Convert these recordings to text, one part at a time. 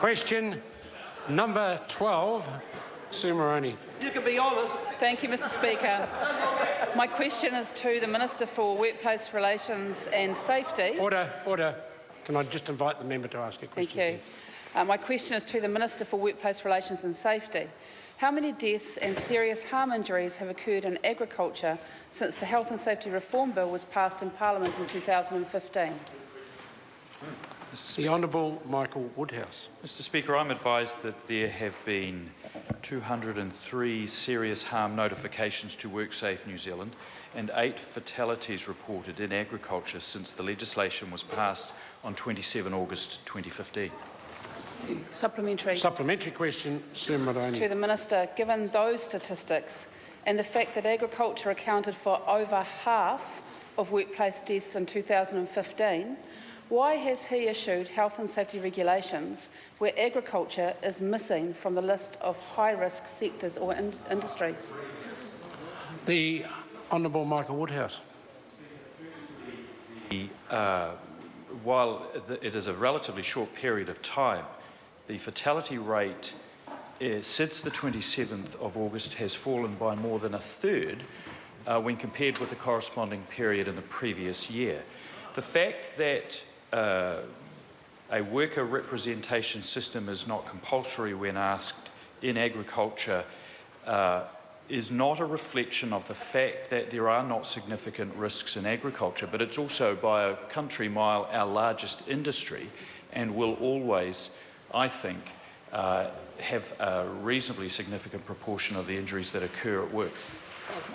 Question number 12, Sue Moroney. You can be honest. Thank you, Mr Speaker. My question is to the Minister for Workplace Relations and Safety. Order, order. Can I just invite the member to ask a question? Thank you. My question is to the Minister for Workplace Relations and Safety. How many deaths and serious harm injuries have occurred in agriculture since the Health and Safety Reform Bill was passed in Parliament in 2015? The Honourable Michael Woodhouse. Mr Speaker, I'm advised that there have been 203 serious harm notifications to WorkSafe New Zealand and 8 fatalities reported in agriculture since the legislation was passed on 27 August 2015. Supplementary. Supplementary question, Sue Moroney. To the Minister, given those statistics and the fact that agriculture accounted for over half of workplace deaths in 2015, why has he issued health and safety regulations where agriculture is missing from the list of high-risk sectors or industries? The Honourable Michael Woodhouse. While it is a relatively short period of time, the fatality rate since the 27th of August has fallen by more than a third when compared with the corresponding period in the previous year. The fact that a worker representation system is not compulsory when asked in agriculture is not a reflection of the fact that there are not significant risks in agriculture, but it's also by a country mile our largest industry and will always, I think, have a reasonably significant proportion of the injuries that occur at work.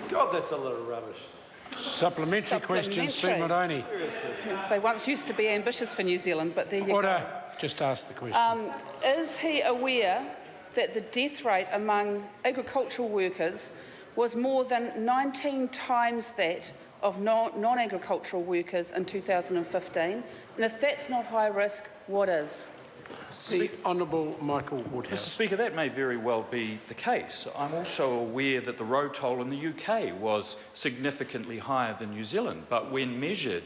God, that's a lot of rubbish. Supplementary question, Sue Moroney. They once used to be ambitious for New Zealand, but there you Order. go. Just ask the question. Is he aware that the death rate among agricultural workers was more than 19 times that of non-agricultural workers in 2015? And if that's not high risk, what is? The Honourable Michael Woodhouse. Mr Speaker, that may very well be the case. I'm also aware that the road toll in the UK was significantly higher than New Zealand, but when measured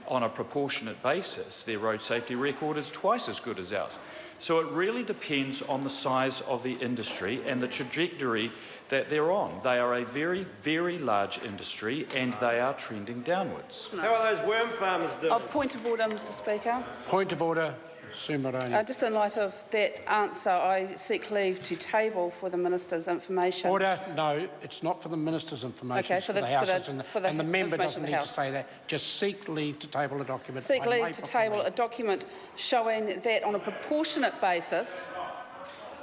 on a proportionate basis, their road safety record is twice as good as ours. So it really depends on the size of the industry and the trajectory that they're on. They are a very, very large industry and they are trending downwards. How are those worm farmers doing? Point of order, Mr Speaker. Point of order, Sue Moroney. Just in light of that answer, I seek leave to table for the Minister's information. Order. No, it's not for the Minister's information. Okay, it's for the House's, and the member doesn't need to House. say that. Just seek leave to table a document. Seek leave to table a document showing that on a proportionate basis.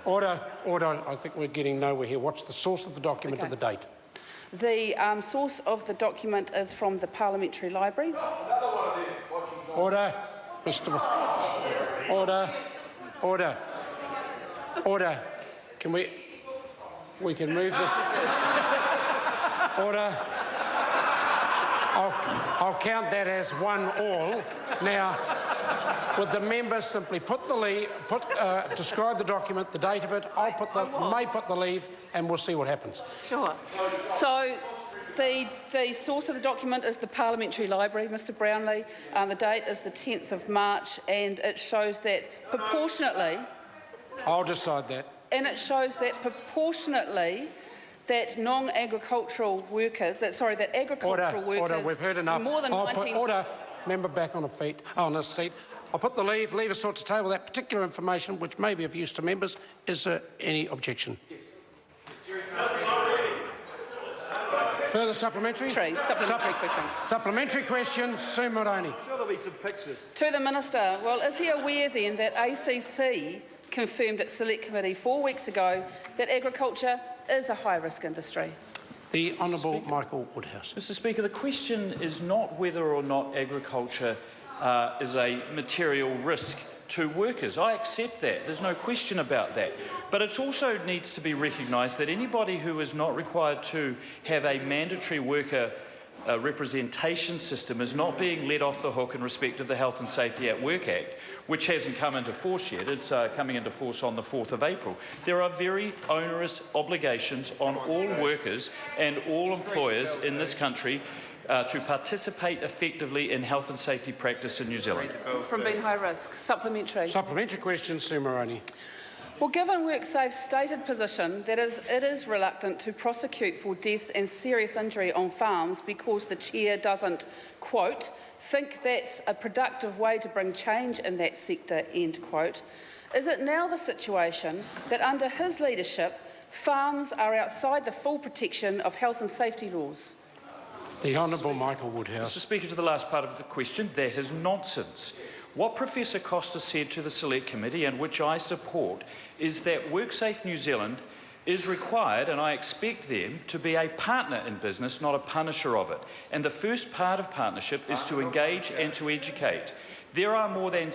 Order. Order. I think we're getting nowhere here. What's the source of the document and the date? The source of the document is from the Parliamentary Library. Order. Mr. Order. Order. Order. Can we can move this? Order. I'll count that as 1-all. Now, would the members simply describe the document, the date of it? May put the leave, and we'll see what happens. Sure. So the source of the document is the Parliamentary Library, Mr Brownlee. The date is the 10th of March, and it shows that proportionately. I'll decide that. And it shows that proportionately, that non-agricultural workers, that agricultural workers. Order. We've heard enough. More than 19. Order. Member back on a seat. I'll put the leave. Leave is sought to table that particular information, which may be of use to members. Is there any objection? Further supplementary? Supplementary question. Supplementary question, Sue Moroney. I'm sure there'll be some pictures. To the Minister, well, is he aware then that ACC confirmed at Select Committee 4 weeks ago that agriculture is a high-risk industry? The Honourable Michael Woodhouse. Mr Speaker, the question is not whether or not agriculture is a material risk to workers. I accept that. There's no question about that. But it also needs to be recognised that anybody who is not required to have a mandatory worker representation system is not being let off the hook in respect of the Health and Safety at Work Act, which hasn't come into force yet. It's coming into force on the 4th of April. There are very onerous obligations on all workers and all employers in this country to participate effectively in health and safety practice in New Zealand. From being high risk. Supplementary. Supplementary question, Sue Moroney. Well, given WorkSafe's stated position that it is reluctant to prosecute for deaths and serious injury on farms because the chair doesn't, quote, think that's a productive way to bring change in that sector, end quote, is it now the situation that under his leadership, farms are outside the full protection of health and safety laws? The Honourable Michael Woodhouse. Mr. Speaker, to the last part of the question, that is nonsense. What Professor Costa said to the Select Committee, and which I support, is that WorkSafe New Zealand is required, and I expect them to be a partner in business, not a punisher of it. And the first part of partnership is to engage and to educate. There are more than, in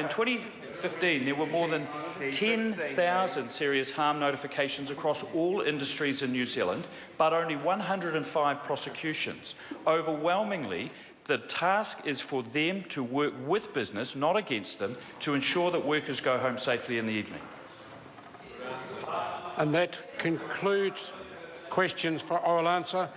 2015, there were more than 10,000 serious harm notifications across all industries in New Zealand, but only 105 prosecutions. Overwhelmingly, the task is for them to work with business, not against them, to ensure that workers go home safely in the evening. And that concludes questions for oral answer.